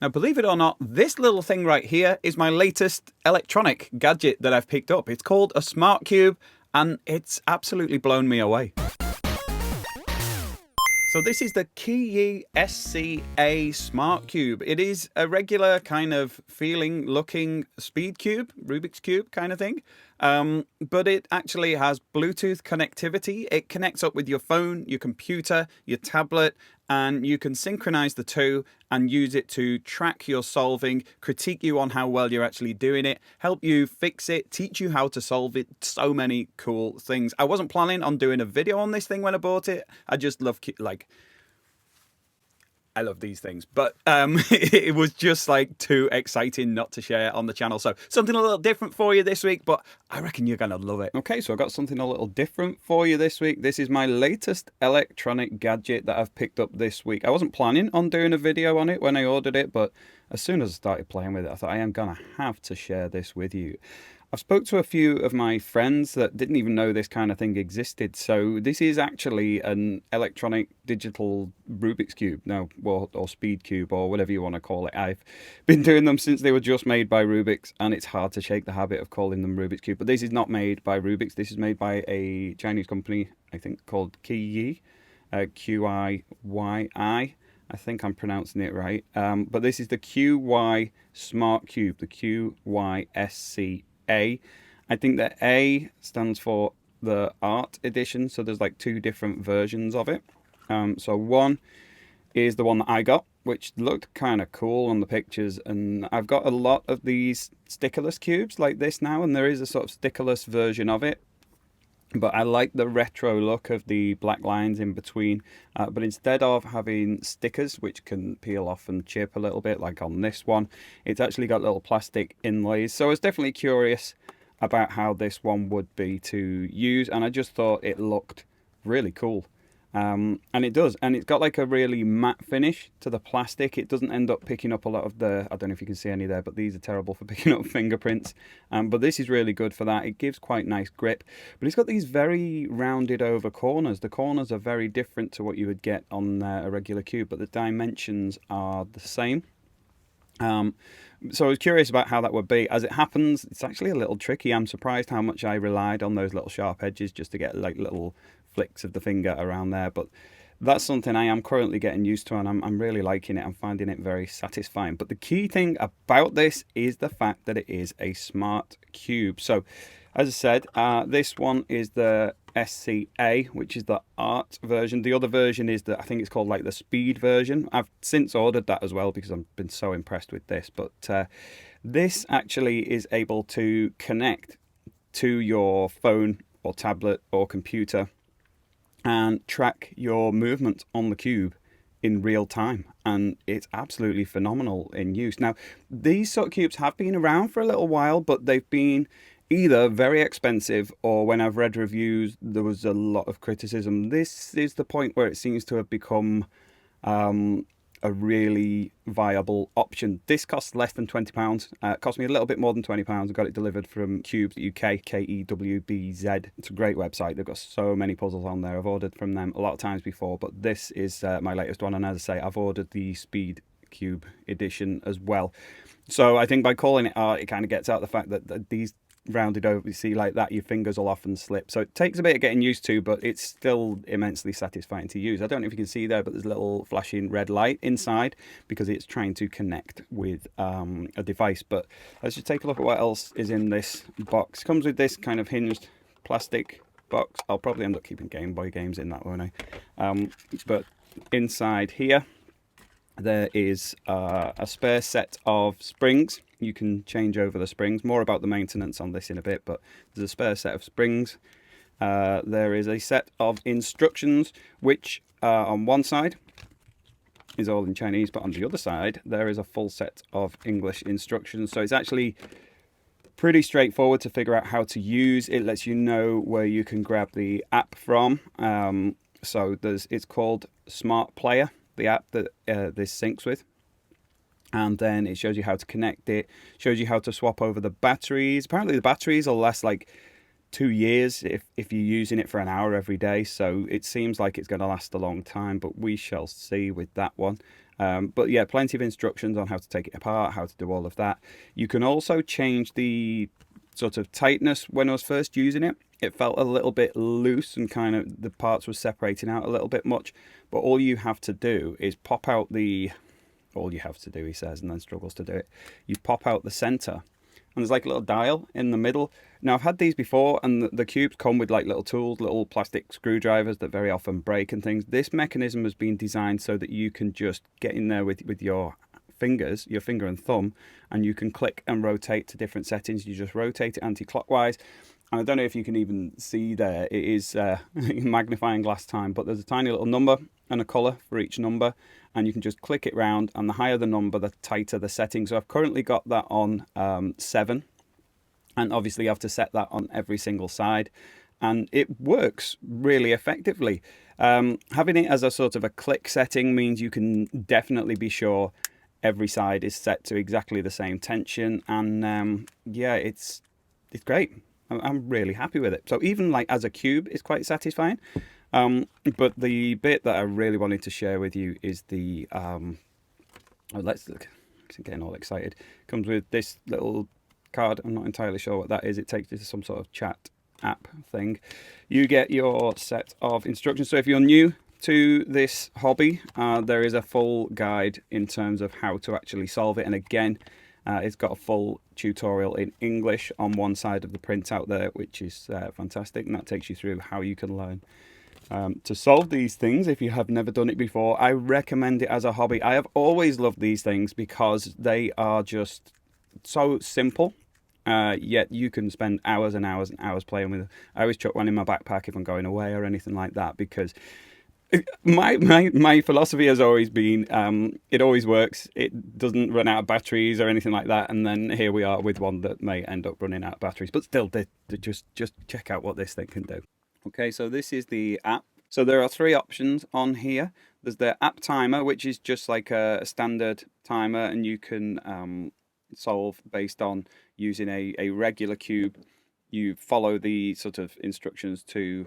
Now, believe it or not, this little thing right here is my latest electronic gadget that I've picked up. It's called a smart cube, and it's absolutely blown me away. So this is the Keynote SCA Smart Cube. It is a regular kind of feeling, looking speed cube, Rubik's Cube kind of thing. But it actually has Bluetooth connectivity. It connects up with your phone, your computer, your tablet, and you can synchronize the two and use it to track your solving, critique you on how well you're actually doing it, help you fix it, teach you how to solve it. So many cool things. I wasn't planning on doing a video on this thing when I bought it. I just love, I love these things, but it was just like too exciting not to share on the channel. So something a little different for you this week, but I reckon you're going to love it. Okay, so I've got something a little different for you this week. This is my latest electronic gadget that I've picked up this week. I wasn't planning on doing a video on it when I ordered it, but as soon as I started playing with it, I thought I am going to have to share this with you. I've spoke to a few of my friends that didn't even know this kind of thing existed. So this is actually an electronic digital Rubik's Cube now, or speed cube, or whatever you want to call it. I've been doing them since they were just made by Rubik's, and it's hard to shake the habit of calling them Rubik's Cube. But this is not made by Rubik's. This is made by a Chinese company, I think, called Qiyi, Qiyi. I think I'm pronouncing it right. But this is the QY Smart Cube, the QYSC. I think the A stands for the art edition, so there's like two different versions of it. So one is the one that I got, which looked kind of cool on the pictures, and I've got a lot of these stickerless cubes like this now, and there is a sort of stickerless version of it. But I like the retro look of the black lines in between. But instead of having stickers, which can peel off and chip a little bit, like on this one, it's actually got little plastic inlays. So I was definitely curious about how this one would be to use. And I just thought it looked really cool. And it does. And it's got like a really matte finish to the plastic. It doesn't end up picking up a lot of the, I don't know if you can see any there, but these are terrible for picking up fingerprints. But this is really good for that. It gives quite nice grip. But it's got these very rounded over corners. The corners are very different to what you would get on a regular cube, but the dimensions are the same. So I was curious about how that would be. As it happens, it's actually a little tricky. I'm surprised how much I relied on those little sharp edges just to get like little flicks of the finger around there, but that's something I am currently getting used to, and I'm really liking it. I'm finding it very satisfying. But the key thing about this is the fact that it is a smart cube. So as I said, this one is the SCA, which is the art version. The other version is the, I think it's called like the speed version. I've since ordered that as well because I've been so impressed with this. But this actually is able to connect to your phone or tablet or computer and track your movement on the cube in real time, and it's absolutely phenomenal in use. Now, these sort of cubes have been around for a little while, but they've been either very expensive, or when I've read reviews, there was a lot of criticism. This is the point where it seems to have become a really viable option. This costs less than £20. It cost me a little bit more than £20. I got it delivered from Cubes UK, Kewbz. It's a great website. They've got so many puzzles on there. I've ordered from them a lot of times before, but this is my latest one. And as I say, I've ordered the Speed Cube edition as well. So I think by calling it art, it kind of gets out the fact that these rounded over, you see like that, your fingers will often slip. So it takes a bit of getting used to, but it's still immensely satisfying to use. I don't know if you can see there, but there's a little flashing red light inside because it's trying to connect with a device. But let's just take a look at what else is in this box. It comes with this kind of hinged plastic box. I'll probably end up keeping Game Boy games in that, won't I? But inside here, there is a spare set of springs. You can change over the springs. More about the maintenance on this in a bit, but there's a spare set of springs. There is a set of instructions, which on one side is all in Chinese, but on the other side, there is a full set of English instructions. So it's actually pretty straightforward to figure out how to use. It lets you know where you can grab the app from. So it's called Smart Player, the app that this syncs with. And then it shows you how to connect it, shows you how to swap over the batteries. Apparently the batteries will last like 2 years if you're using it for an hour every day. So it seems like it's going to last a long time, but we shall see with that one. But yeah, plenty of instructions on how to take it apart, how to do all of that. You can also change the sort of tightness. When I was first using it, it felt a little bit loose and kind of the parts were separating out a little bit much. But all you have to do is pop out the, all you have to do, he says, and then struggles to do it. You pop out the center, and there's like a little dial in the middle. Now I've had these before, and the cubes come with like little tools, little plastic screwdrivers that very often break and things. This mechanism has been designed so that you can just get in there with your fingers, your finger and thumb, and you can click and rotate to different settings. You just rotate it anti-clockwise. And I don't know if you can even see there, it is magnifying glass time, but there's a tiny little number and a color for each number, and you can just click it round, and the higher the number, the tighter the setting. So I've currently got that on 7, and obviously you have to set that on every single side, and it works really effectively. Having it as a sort of a click setting means you can definitely be sure every side is set to exactly the same tension, and yeah, it's great. I'm really happy with it. So even like as a cube, it's quite satisfying. But the bit that I really wanted to share with you is the let's look. I'm getting all excited. Comes with this little card. I'm not entirely sure what that is. It takes you to some sort of chat app thing. You get your set of instructions. So if you're new to this hobby, there is a full guide in terms of how to actually solve it. And again, it's got a full tutorial in English on one side of the printout there, which is fantastic. And that takes you through how you can learn to solve these things if you have never done it before. I recommend it as a hobby. I have always loved these things because they are just so simple, yet you can spend hours and hours and hours playing with it. I always chuck one in my backpack if I'm going away or anything like that, because my philosophy has always been it always works. It doesn't run out of batteries or anything like that. And then here we are with one that may end up running out of batteries, but still, just check out what this thing can do. Okay, so this is the app. So there are 3 options on here. There's the app timer, which is just like a standard timer, and you can solve based on using a regular cube. You follow the sort of instructions to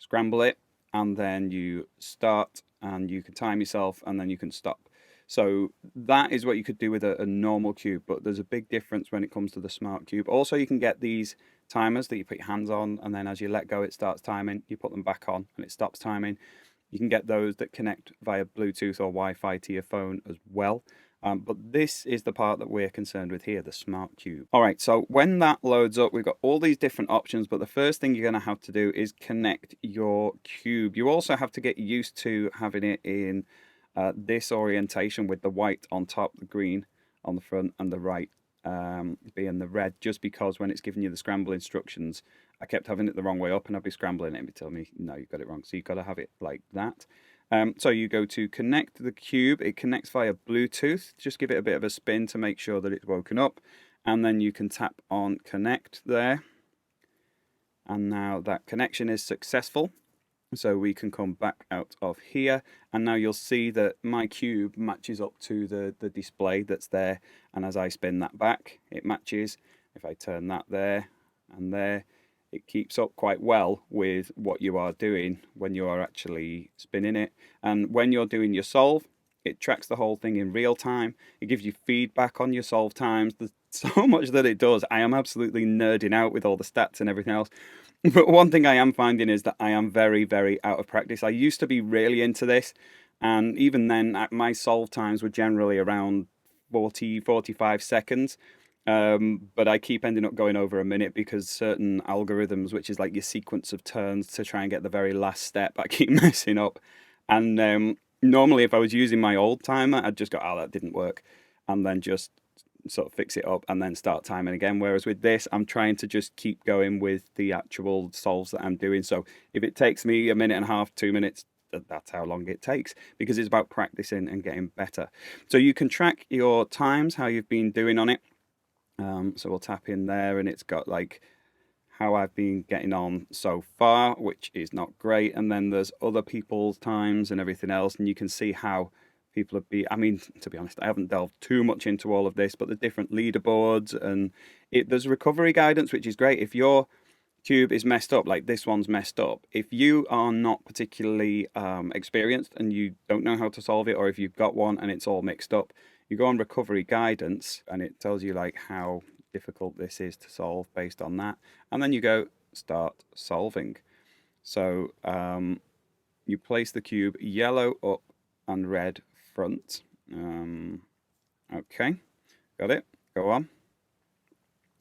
scramble it, and then you start, and you can time yourself, and then you can stop. So that is what you could do with a normal cube, but there's a big difference when it comes to the smart cube. Also, you can get these timers that you put your hands on, and then as you let go it starts timing. You put them back on and it stops timing. You can get those that connect via Bluetooth or Wi-Fi to your phone as well. But this is the part that we're concerned with here, the smart cube. All right, so when that loads up, we've got all these different options, but the first thing you're going to have to do is connect your cube. You also have to get used to having it in this orientation with the white on top, the green on the front, and the right being the red, just because when it's giving you the scramble instructions, I kept having it the wrong way up, and I'd be scrambling it and it'd tell me, no, you've got it wrong. So you've got to have it like that. So you go to connect the cube. It connects via Bluetooth. Just give it a bit of a spin to make sure that it's woken up, and then you can tap on connect there. And now that connection is successful. So we can come back out of here, and now you'll see that my cube matches up to the display that's there, and as I spin that back, it matches. If I turn that there and there, it keeps up quite well with what you are doing when you are actually spinning it. And when you're doing your solve, it tracks the whole thing in real time. It gives you feedback on your solve times. There's so much that it does. I am absolutely nerding out with all the stats and everything else. But one thing I am finding is that I am very, very out of practice. I used to be really into this, and even then my solve times were generally around 40-45 seconds. But I keep ending up going over a minute because certain algorithms, which is like your sequence of turns to try and get the very last step, I keep messing up. And normally if I was using my old timer, I'd just go, oh, that didn't work, and then just sort of fix it up and then start timing again. Whereas with this, I'm trying to just keep going with the actual solves that I'm doing. So if it takes me a minute and a half, 2 minutes, that's how long it takes, because it's about practicing and getting better. So you can track your times, how you've been doing on it. So we'll tap in there, and it's got like how I've been getting on so far, which is not great. And then there's other people's times and everything else, and you can see how people have been. I mean, to be honest, I haven't delved too much into all of this, but the different leaderboards, and there's recovery guidance, which is great. If you're cube is messed up, like this one's messed up, if you are not particularly experienced and you don't know how to solve it, or if you've got one and it's all mixed up, you go on recovery guidance and it tells you like how difficult this is to solve based on that, and then you go start solving. So you place the cube yellow up and red front. Okay, got it, go on.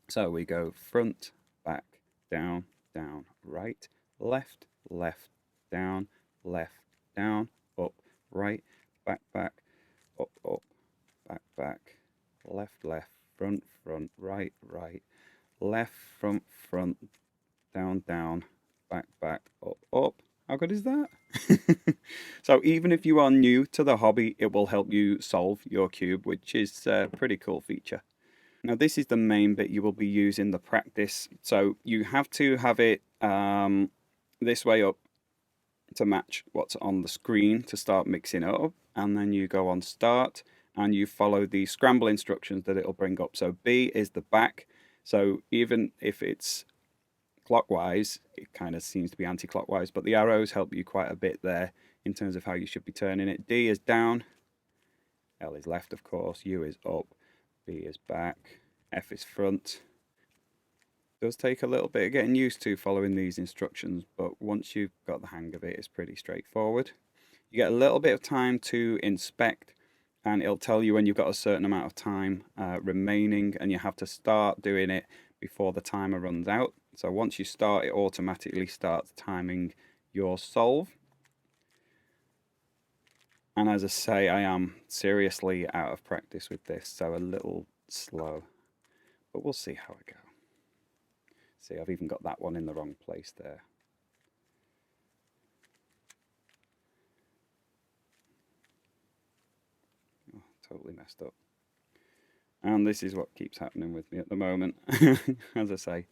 So we go front, back, down, down, right, left, left, down, up, right, back, back, up, back, back, left, left, front, front, right, right, left, front, front, down, down, back, back, up. How good is that? So even if you are new to the hobby, it will help you solve your cube, which is a pretty cool feature. Now this is the main bit you will be using, the practice. So you have to have it this way up to match what's on the screen to start mixing it up. And then you go on start and you follow the scramble instructions that it'll bring up. So B is the back. So even if it's clockwise, it kind of seems to be anti-clockwise, but the arrows help you quite a bit there in terms of how you should be turning it. D is down, L is left, of course, U is up, B is back, F is front. It does take a little bit of getting used to following these instructions, but once you've got the hang of it, it's pretty straightforward. You get a little bit of time to inspect, and it'll tell you when you've got a certain amount of time remaining, and you have to start doing it before the timer runs out. So once you start, it automatically starts timing your solve. And as I say, I am seriously out of practice with this, so a little slow, but we'll see how I go. See, I've even got that one in the wrong place there. Oh, totally messed up. And this is what keeps happening with me at the moment. As I say,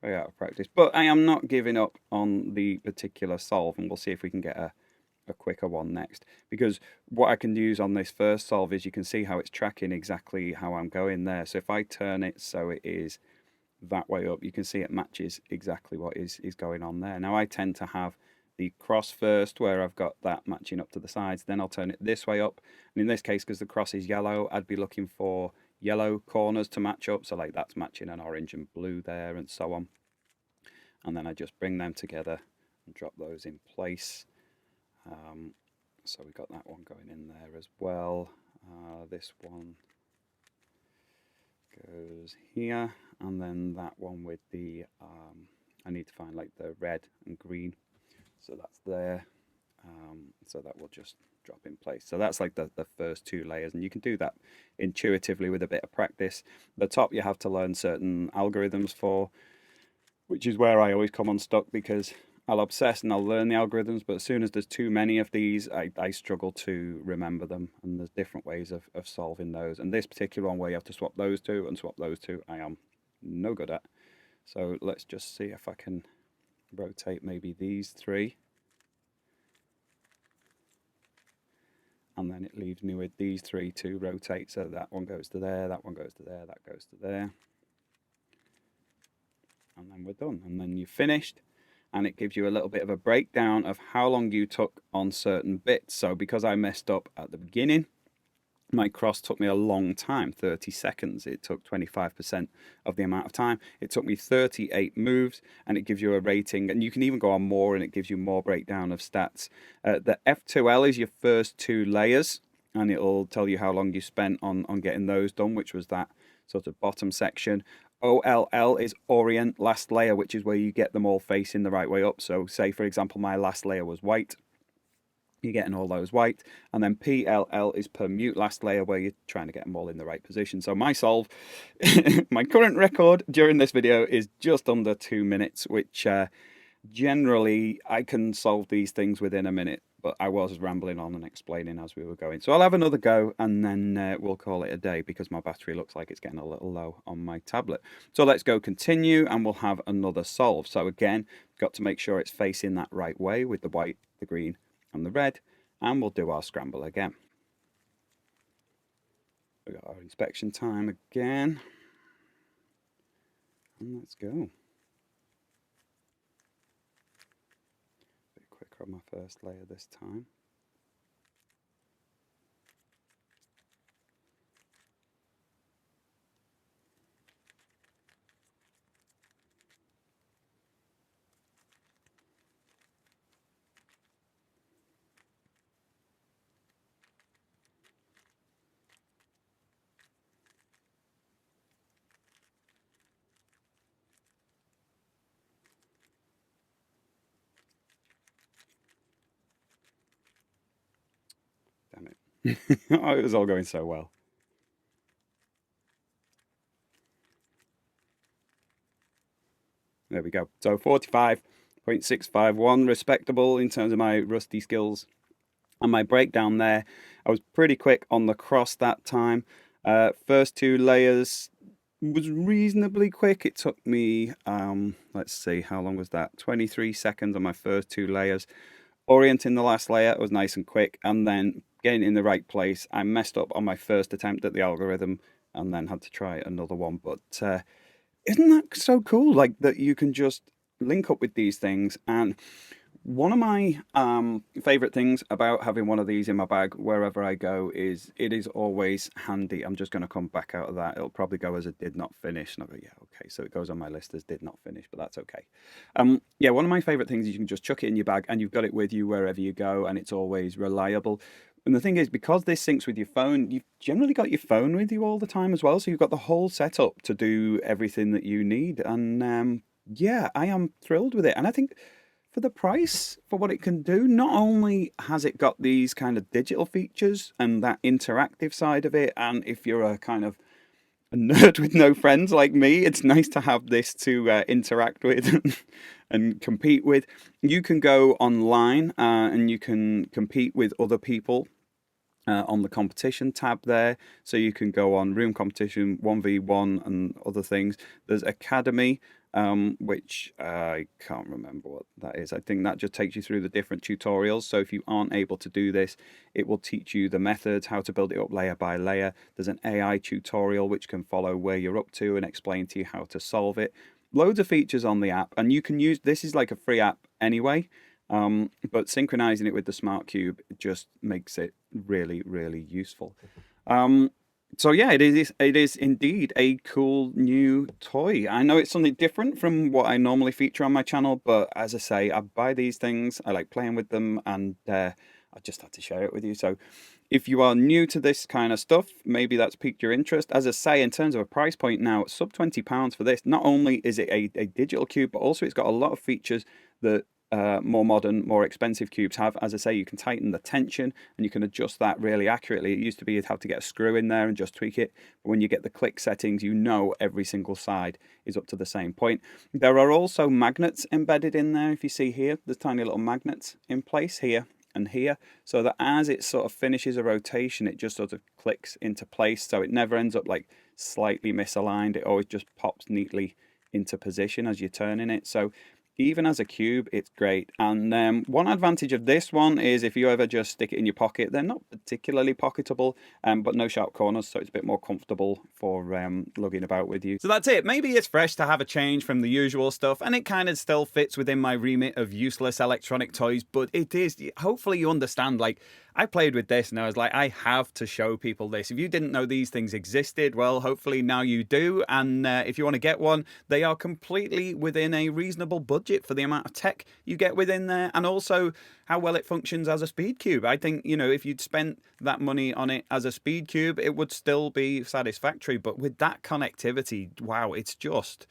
very out of practice. But I am not giving up on the particular solve, and we'll see if we can get a quicker one next. Because what I can use on this first solve is you can see how it's tracking exactly how I'm going there. So if I turn it so it is that way up, you can see it matches exactly what is going on there. Now I tend to have the cross first, where I've got that matching up to the sides, then I'll turn it this way up, and in this case, because the cross is yellow, I'd be looking for yellow corners to match up, so like that's matching an orange and blue there, and so on. And then I just bring them together and drop those in place. So we got that one going in there as well. This one goes here, and then that one with the I need to find like the red and green, so that's there. So that will just drop in place. So that's like the first two layers, and you can do that intuitively with a bit of practice. The top you have to learn certain algorithms for, which is where I always come unstuck, because I'll obsess and I'll learn the algorithms, but as soon as there's too many of these, I struggle to remember them, and there's different ways of solving those. And this particular one where you have to swap those two and swap those two, I am no good at. So let's just see if I can rotate maybe these three. And then it leaves me with these three to rotate, so that one goes to there, that one goes to there, that goes to there. And then we're done, and then you've finished. And it gives you a little bit of a breakdown of how long you took on certain bits. So because I messed up at the beginning, my cross took me a long time, 30 seconds. It took 25% of the amount of time. It took me 38 moves, and it gives you a rating. And you can even go on more, and it gives you more breakdown of stats. The F2L is your first two layers, and it'll tell you how long you spent on getting those done, which was that sort of bottom section. OLL is orient last layer, which is where you get them all facing the right way up. So say, for example, my last layer was white. You're getting all those white. And then PLL is permute last layer, where you're trying to get them all in the right position. So my solve, my current record during this video is just under 2 minutes, which generally I can solve these things within a minute. But I was rambling on and explaining as we were going. So I'll have another go, and then we'll call it a day, because my battery looks like it's getting a little low on my tablet. So let's go continue, and we'll have another solve. So again, got to make sure it's facing that right way with the white, the green, and the red. And we'll do our scramble again. We got our inspection time again. And let's go. on my first layer this time. Damn it. Oh, it was all going so well. There we go. So 45.651, respectable in terms of my rusty skills. And my breakdown there, I was pretty quick on the cross that time. First two layers was reasonably quick. It took me, let's see, how long was that? 23 seconds on my first two layers. Orienting the last layer was nice and quick, and then getting in the right place. I messed up on my first attempt at the algorithm and then had to try another one. But isn't that so cool? Like that you can just link up with these things. And one of my favorite things about having one of these in my bag wherever I go is it is always handy. I'm just going to come back out of that. It'll probably go as a did not finish. And I'll go, yeah, okay. So it goes on my list as did not finish, but that's okay. Yeah, one of my favorite things is you can just chuck it in your bag and you've got it with you wherever you go, and it's always reliable. And the thing is, because this syncs with your phone, you've generally got your phone with you all the time as well. So you've got the whole setup to do everything that you need. And yeah, I am thrilled with it. And I think for the price, for what it can do, not only has it got these kind of digital features and that interactive side of it, and if you're a kind of a nerd with no friends like me, it's nice to have this to interact with and compete with. You can go online and you can compete with other people on the competition tab there. So you can go on room competition, 1v1 and other things. There's Academy, which I can't remember what that is. I think that just takes you through the different tutorials. So if you aren't able to do this, it will teach you the methods, how to build it up layer by layer. There's an AI tutorial which can follow where you're up to and explain to you how to solve it. Loads of features on the app, and you can use, this is like a free app anyway, but synchronizing it with the Smart Cube just makes it really, really useful. So yeah, it is indeed a cool new toy. I know it's something different from what I normally feature on my channel, but as I say, I buy these things, I like playing with them, and I just had to share it with you. So if you are new to this kind of stuff, maybe that's piqued your interest. As I say, in terms of a price point now, sub £20 for this. Not only is it a digital cube, but also it's got a lot of features that more modern, more expensive cubes have. As I say, you can tighten the tension and you can adjust that really accurately. It used to be you'd have to get a screw in there and just tweak it. But when you get the click settings, you know every single side is up to the same point. There are also magnets embedded in there. If you see here, there's tiny little magnets in place here and here, so that as it sort of finishes a rotation, it just sort of clicks into place. So it never ends up like slightly misaligned. It always just pops neatly into position as you're turning it. So even as a cube, it's great. And one advantage of this one is if you ever just stick it in your pocket, they're not particularly pocketable, but no sharp corners, so it's a bit more comfortable for lugging about with you. So that's it. Maybe it's fresh to have a change from the usual stuff, and it kind of still fits within my remit of useless electronic toys, but it is, hopefully you understand, like, I played with this and I was like, I have to show people this. If you didn't know these things existed, well, hopefully now you do. And if you want to get one, they are completely within a reasonable budget for the amount of tech you get within there, and also how well it functions as a speed cube. I think, you know, if you'd spent that money on it as a speed cube, it would still be satisfactory. But with that connectivity, wow, it's just,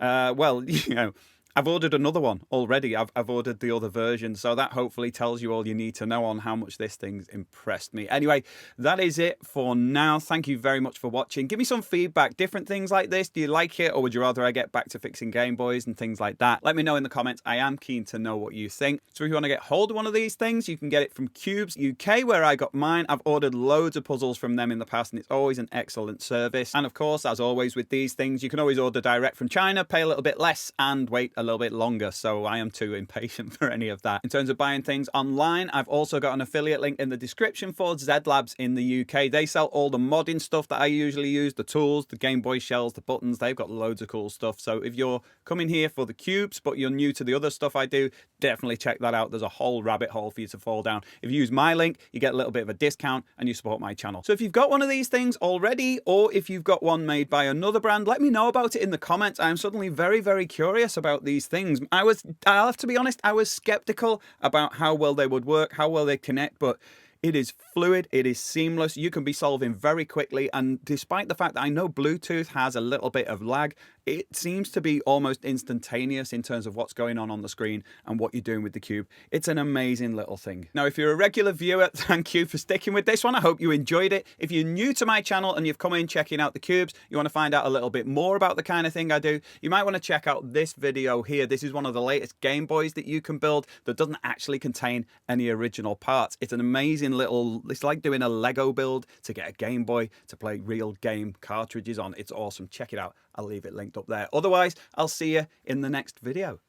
well, you know, I've ordered another one already. I've ordered the other version. So that hopefully tells you all you need to know on how much this thing's impressed me. Anyway, that is it for now. Thank you very much for watching. Give me some feedback. Different things like this. Do you like it? Or would you rather I get back to fixing Game Boys and things like that? Let me know in the comments. I am keen to know what you think. So if you want to get hold of one of these things, you can get it from Cubes UK, where I got mine. I've ordered loads of puzzles from them in the past, and it's always an excellent service. And of course, as always with these things, you can always order direct from China, pay a little bit less, and wait a little bit longer, so I am too impatient for any of that. In terms of buying things online, I've also got an affiliate link in the description for Z Labs in the UK. They sell all the modding stuff that I usually use, the tools, the Game Boy shells, the buttons. They've got loads of cool stuff. So if you're coming here for the cubes, but you're new to the other stuff I do, definitely check that out. There's a whole rabbit hole for you to fall down. If you use my link, you get a little bit of a discount and you support my channel. So if you've got one of these things already, or if you've got one made by another brand, let me know about it in the comments. I'm suddenly very, very curious about these things. I'll have to be honest, I was skeptical about how well they would work, how well they connect, but it is fluid, it is seamless, you can be solving very quickly, and despite the fact that I know Bluetooth has a little bit of lag, it seems to be almost instantaneous in terms of what's going on the screen and what you're doing with the cube. It's an amazing little thing. Now, if you're a regular viewer, thank you for sticking with this one. I hope you enjoyed it. If you're new to my channel and you've come in checking out the cubes, you want to find out a little bit more about the kind of thing I do, you might want to check out this video here. This is one of the latest Game Boys that you can build that doesn't actually contain any original parts. It's an amazing little, it's like doing a Lego build to get a Game Boy to play real game cartridges on. It's awesome. Check it out. I'll leave it linked up there. Otherwise, I'll see you in the next video.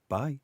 Bye.